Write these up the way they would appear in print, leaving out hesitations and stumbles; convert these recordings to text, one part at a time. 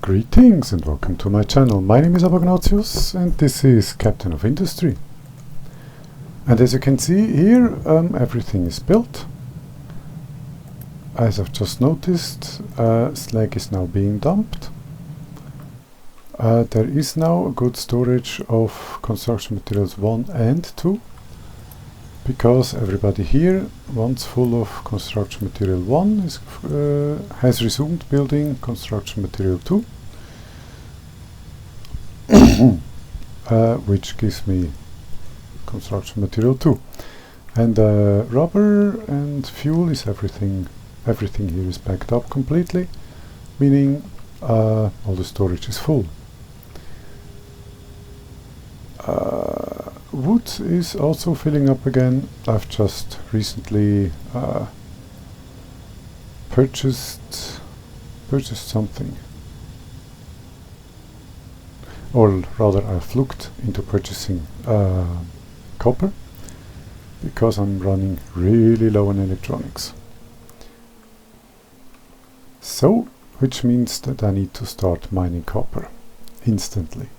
Greetings and welcome to my channel. My name is Abognatius and this is Captain of Industry. And as you can see here, everything is built. As I've just noticed, slag is now being dumped. There is now a good storage of construction materials 1 and 2, because everybody here, once full of construction material 1, has resumed building construction material 2, which gives me construction material 2. And rubber and fuel is everything here is backed up completely, meaning all the storage is full. Wood is also filling up again. I've just recently purchased something, or rather I've looked into purchasing copper, because I'm running really low on electronics. So, which means that I need to start mining copper instantly.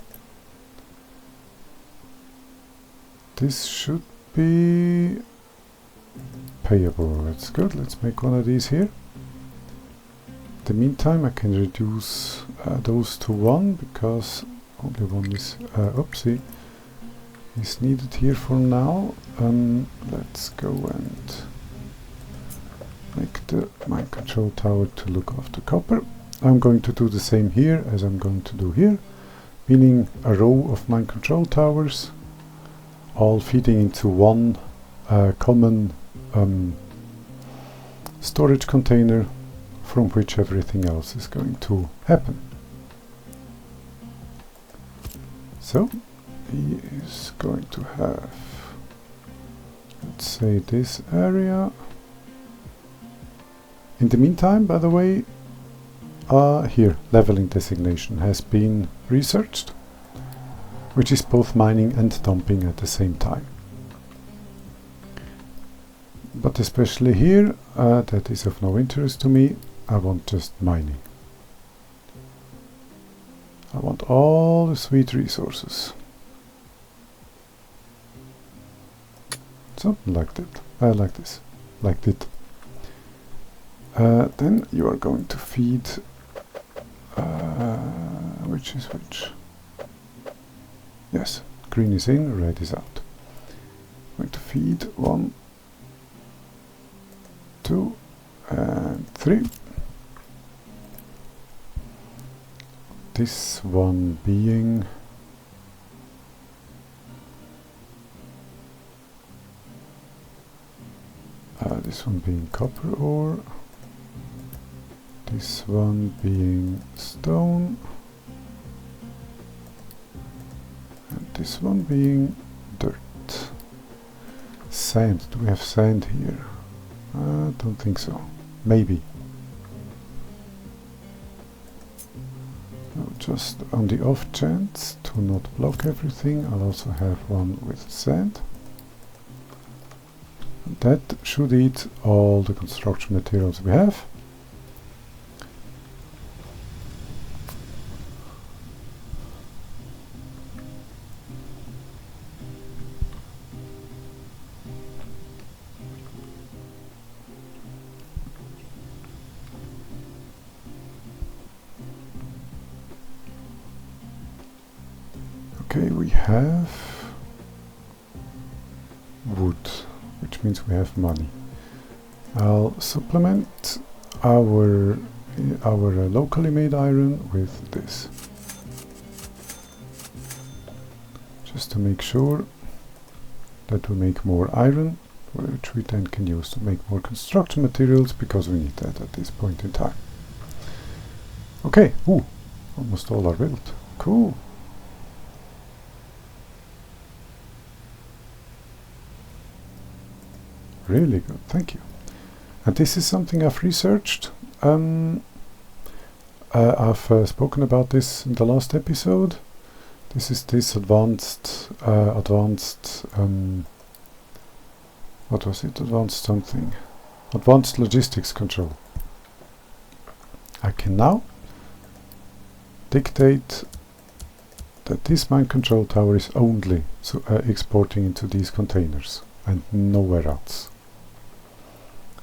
This should be payable. That's good. Let's make one of these here. In the meantime, I can reduce those to 1, because only one is oopsie, is needed here for now. Let's go and make the mind control tower to look after copper. I'm going to do the same here as I'm going to do here, meaning a row of mind control towers, all feeding into one common storage container, from which everything else is going to happen. So he is going to have, let's say, this area. In the meantime, by the way, here, leveling designation has been researched, which is both mining and dumping at the same time. But especially here, that is of no interest to me. I want just mining. I want all the sweet resources. Something like that. I like this. Like it. Then you are going to feed, which is which? Yes, green is in, red is out. I'm going to feed 1, 2, and 3. This one being copper ore. This one being stone, and this one being dirt. Sand. Do we have sand here? I don't think so. Maybe. No, just on the off chance to not block everything, I'll also have one with sand. That should eat all the construction materials we have. Okay, we have wood, which means we have money. I'll supplement our locally made iron with this, just to make sure that we make more iron, which we then can use to make more construction materials, because we need that at this point in time. Okay, ooh, almost all are built. Cool. Really good, thank you. And this is something I've researched. I've spoken about this in the last episode. This is this advanced, what was it? Advanced something. Advanced logistics control. I can now dictate that this mind control tower is only exporting into these containers and nowhere else.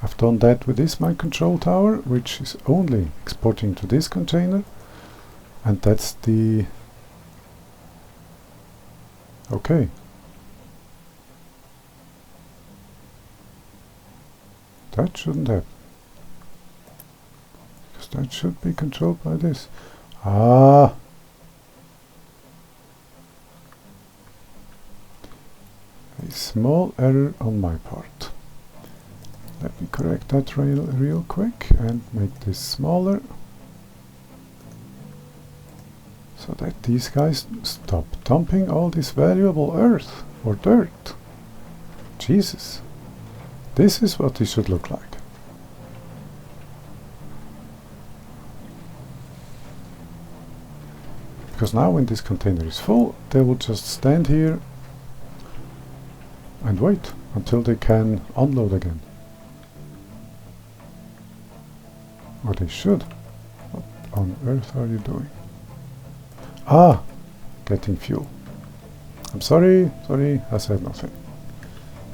I've done that with this mind control tower, which is only exporting to this container, and that's the... okay. That shouldn't happen, because that should be controlled by this. Ah! A small error on my part. Let me correct that real quick and make this smaller, so that these guys stop dumping all this valuable earth or dirt. Jesus. This is what this should look like. Because now when this container is full, they will just stand here and wait until they can unload again. Or they should. What on earth are you doing? Ah! Getting fuel. I'm sorry, I said nothing.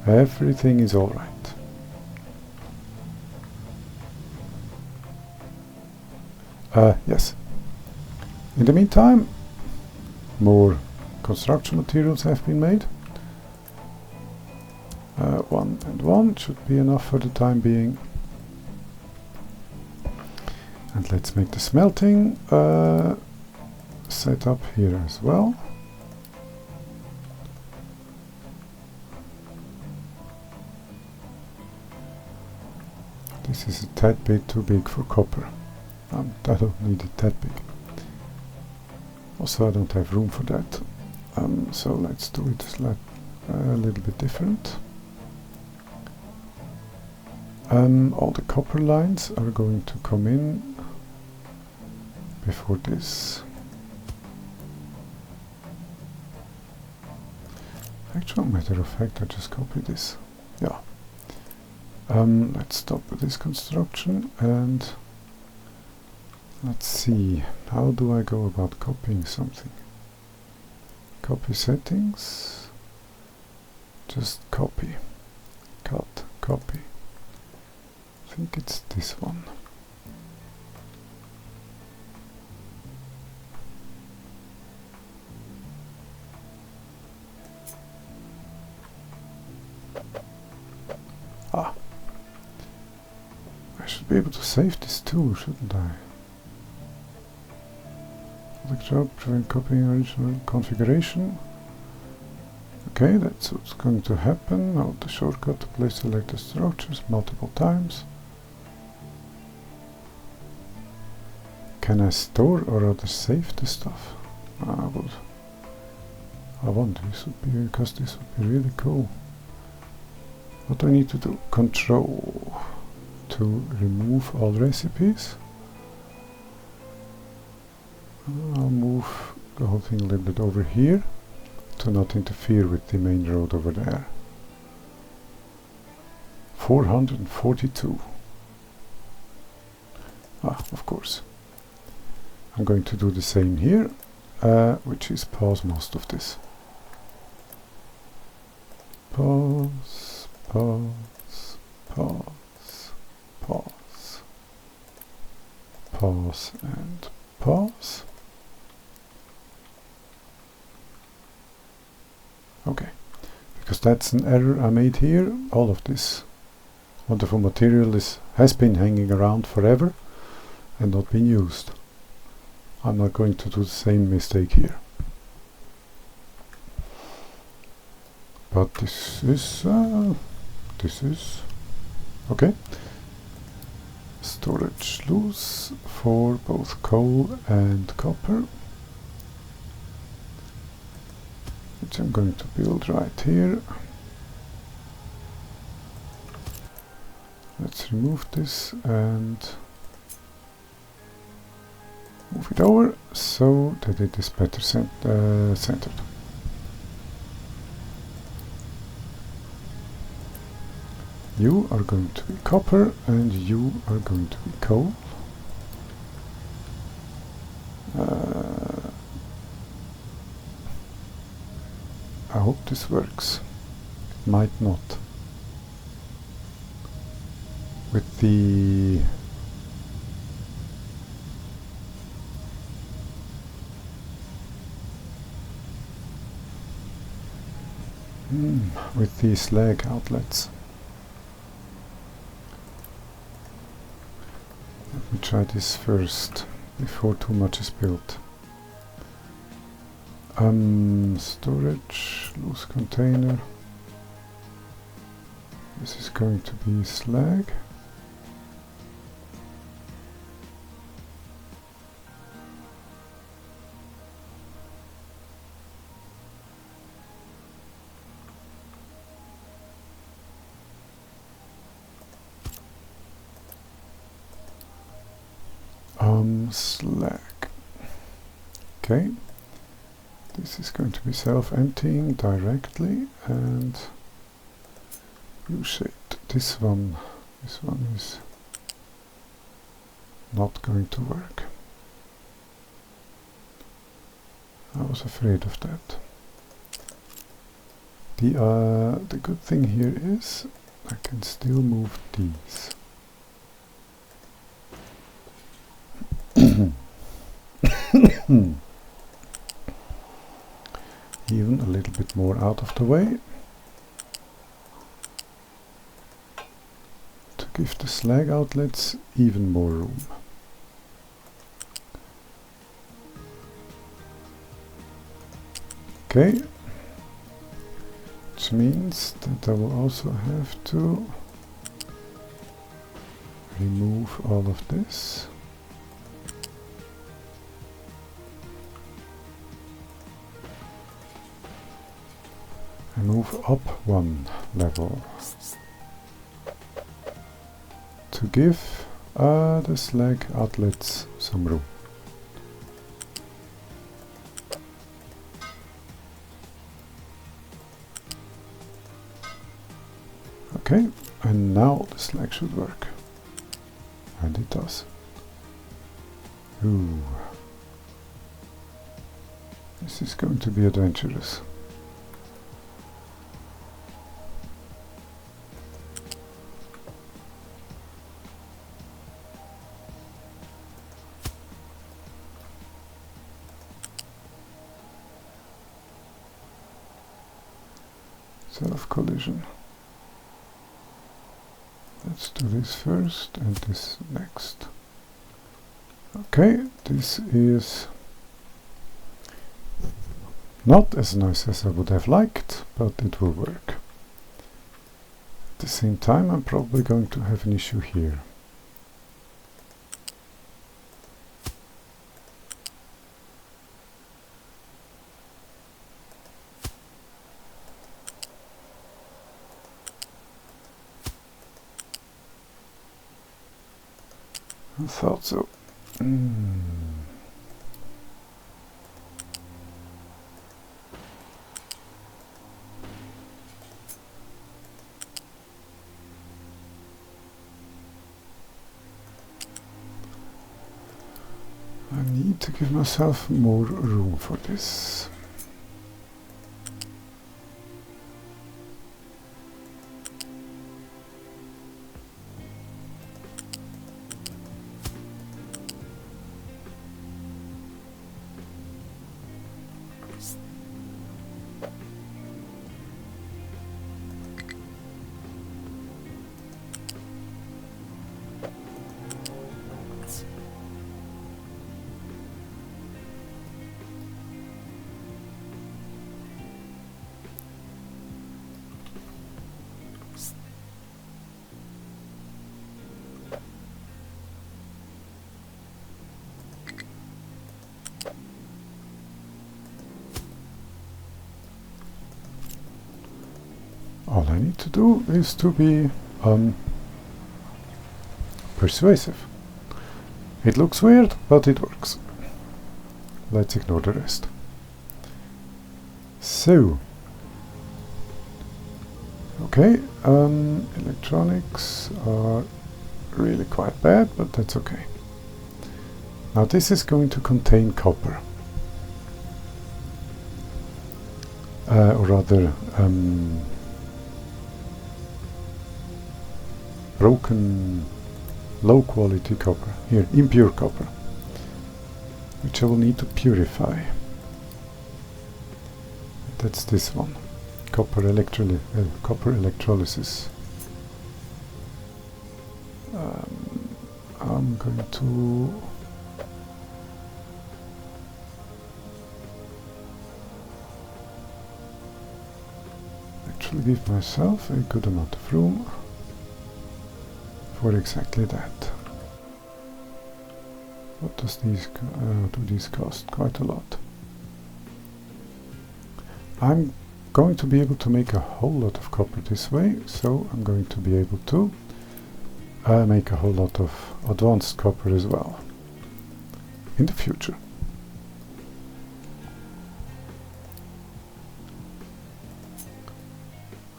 Everything is alright. Yes. In the meantime, more construction materials have been made. 1 and 1 should be enough for the time being. And let's make the smelting set up here as well. This is a tad bit too big for copper. I don't need it that big. Also, I don't have room for that. So let's do it a little bit different. All the copper lines are going to come in before this. Actual matter of fact, I just copy this. Yeah. Let's stop with this construction and let's see, how do I go about copying something? Copy settings, just copy, cut, copy. I think it's this one. Ah, I should be able to save this too, shouldn't I? Select job, prevent copying original configuration. Okay, that's what's going to happen. Hold the shortcut to place selected structures multiple times. Can I store or rather save the stuff? I want this would be, because this would be really cool. What do I need to do? Control to remove all recipes. I'll move the whole thing a little bit over here to not interfere with the main road over there. 442. Ah, of course. I'm going to do the same here, which is pause most of this. Pause, pause, pause, pause, pause and pause. Okay, because that's an error I made here. All of this wonderful material has been hanging around forever and not been used. I'm not going to do the same mistake here. But this is okay. Storage loose for both coal and copper, which I'm going to build right here. Let's remove this and move it over so that it is better centered. You are going to be copper and you are going to be coal. I hope this works. It might not. With the with these slag outlets. Let me try this first before too much is built. Storage, loose container. This is going to be slag. Slag. Okay. This is going to be self-emptying directly and U-shaped. This one is not going to work. I was afraid of that. The good thing here is I can still move these. Even a little bit more out of the way to give the slag outlets even more room. Okay, which means that I will also have to remove all of this. And move up one level to give the slag outlets some room. Okay, and now the slag should work. And it does. Ooh. This is going to be adventurous. Self-collision. Let's do this first and this next. Okay, this is not as nice as I would have liked, but it will work. At the same time, I'm probably going to have an issue here. I thought so. I need to give myself more room for this. All I need to do is to be persuasive. It looks weird, but it works. Let's ignore the rest. So, okay, electronics are really quite bad, but that's okay. Now this is going to contain copper. or rather broken low quality copper, here impure copper, which I will need to purify. That's this one, copper electrolysis. I'm going to actually give myself a good amount of room for exactly that. What does these do these cost? Quite a lot. I'm going to be able to make a whole lot of copper this way, so I'm going to be able to make a whole lot of advanced copper as well in the future.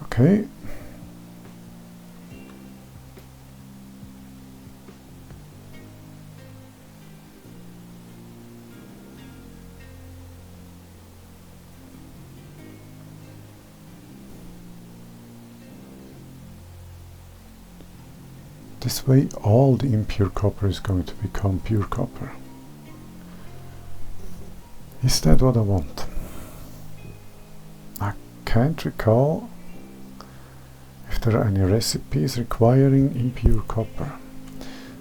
Okay. This way all the impure copper is going to become pure copper. Is that what I want? I can't recall if there are any recipes requiring impure copper.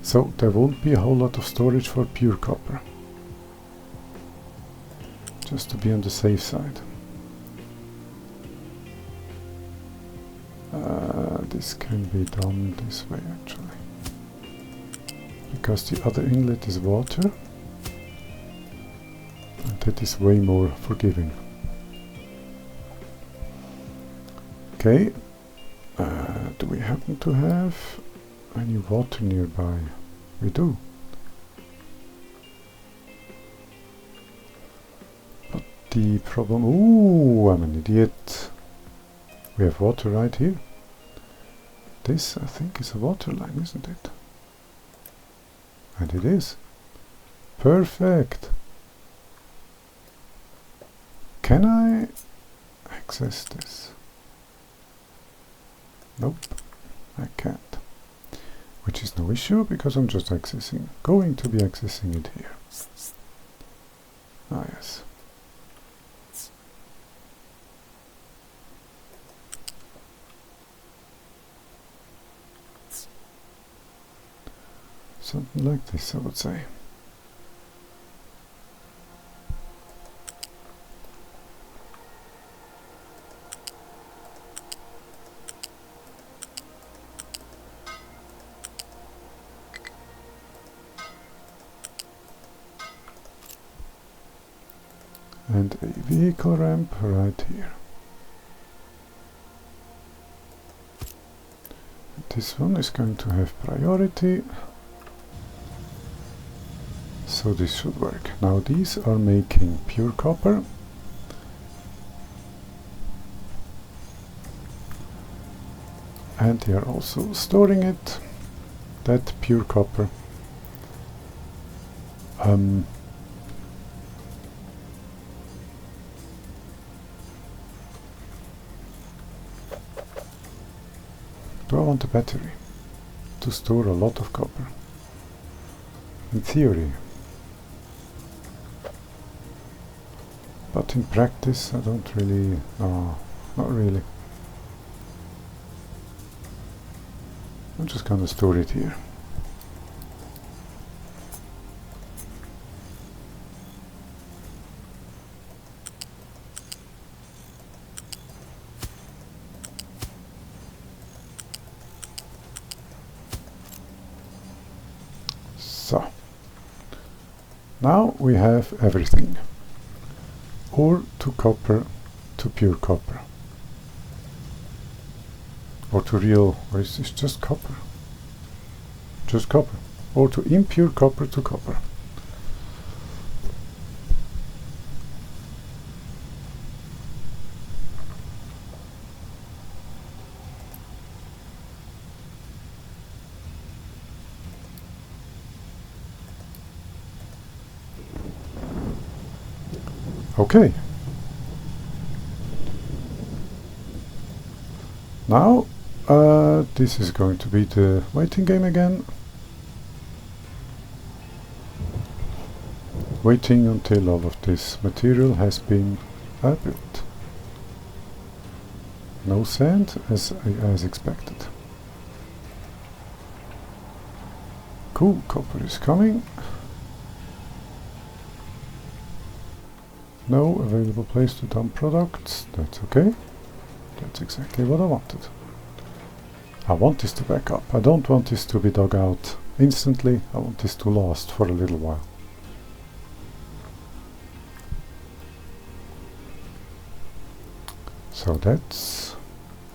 So there won't be a whole lot of storage for pure copper. Just to be on the safe side. This can be done this way actually. Because the other inlet is water. And that is way more forgiving. Okay. Do we happen to have any water nearby? We do. But the problem... Ooh, I'm an idiot. We have water right here. This, I think, is a water line, isn't it? And it is. Perfect. Can I access this? Nope, I can't. Which is no issue, because I'm just going to be accessing it here. Ah, yes. Something like this, I would say. And a vehicle ramp right here. This one is going to have priority. So this should work. Now these are making pure copper. And they are also storing it, that pure copper. Do I want a battery to store a lot of copper? In theory. But in practice I don't really, no, not really. I'm just gonna store it here. So, now we have everything. Ore to copper to pure copper. Or to real, or is this just copper? Just copper. Or to impure copper to copper. Okay. Now this is going to be the waiting game again. Waiting until all of this material has been built. No sand as expected. Cool, copper is coming. No available place to dump products. That's okay. That's exactly what I wanted. I want this to back up. I don't want this to be dug out instantly. I want this to last for a little while. So that's...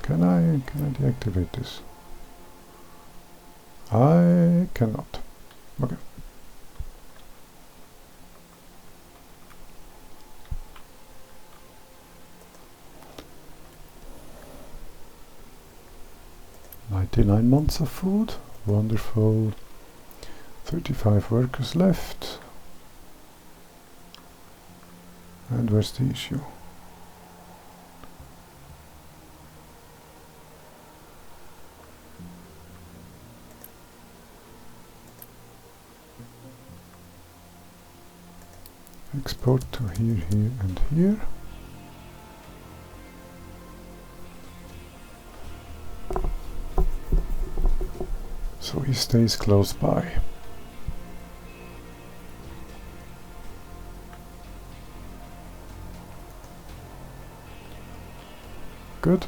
Can I deactivate this? I cannot. Okay. "99 months of food. Wonderful. 35 workers left. And where's the issue? Export to here, here, and here. So he stays close by. Good.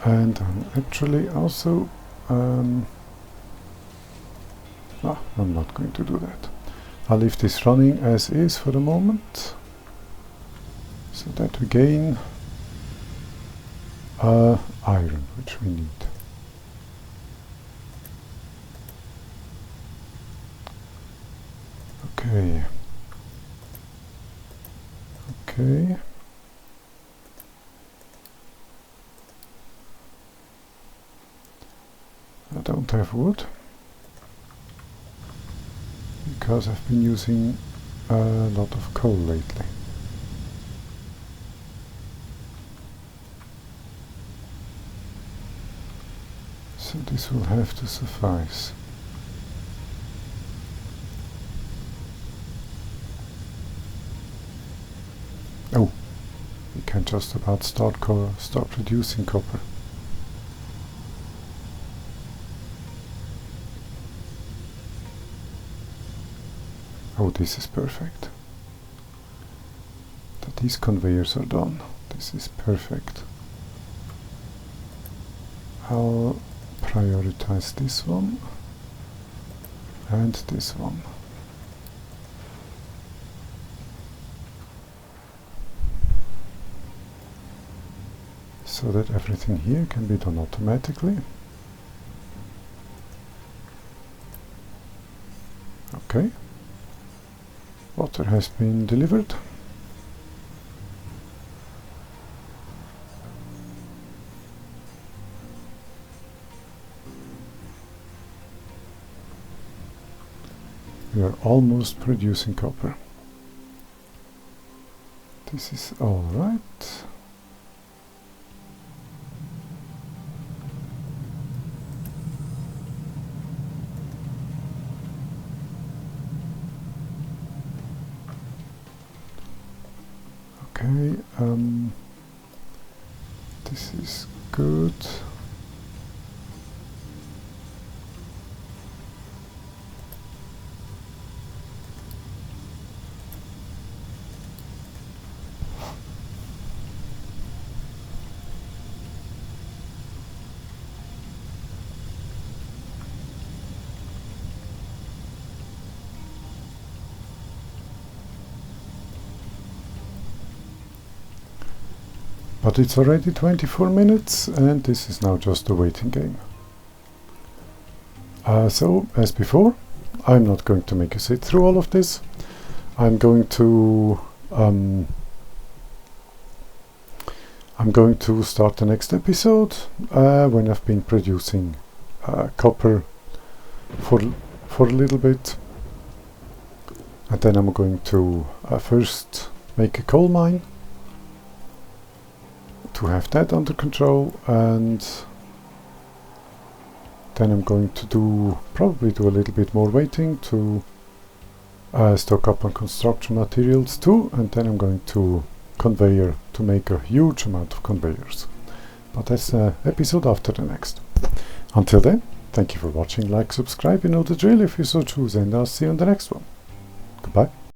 And I'm actually also I'm not going to do that. I'll leave this running as is for the moment, so that we gain iron, which we need. Okay. Okay. I don't have wood because I've been using a lot of coal lately. So this will have to suffice. Oh, we can just about start producing copper. Oh, this is perfect. That these conveyors are done. This is perfect. I'll prioritize this one and this one. So that everything here can be done automatically. Okay. Water has been delivered. We are almost producing copper. This is all right. Okay, this is good. But it's already 24 minutes and this is now just a waiting game. So, as before, I'm not going to make you sit through all of this. I'm going to start the next episode when I've been producing copper for a little bit. And then I'm going to first make a coal mine to have that under control, and then I'm going to probably do a little bit more waiting to stock up on construction materials too, and then I'm going to conveyor to make a huge amount of conveyors. But that's an episode after the next. Until then, thank you for watching, like, subscribe, you know the drill if you so choose, and I'll see you on the next one. Goodbye.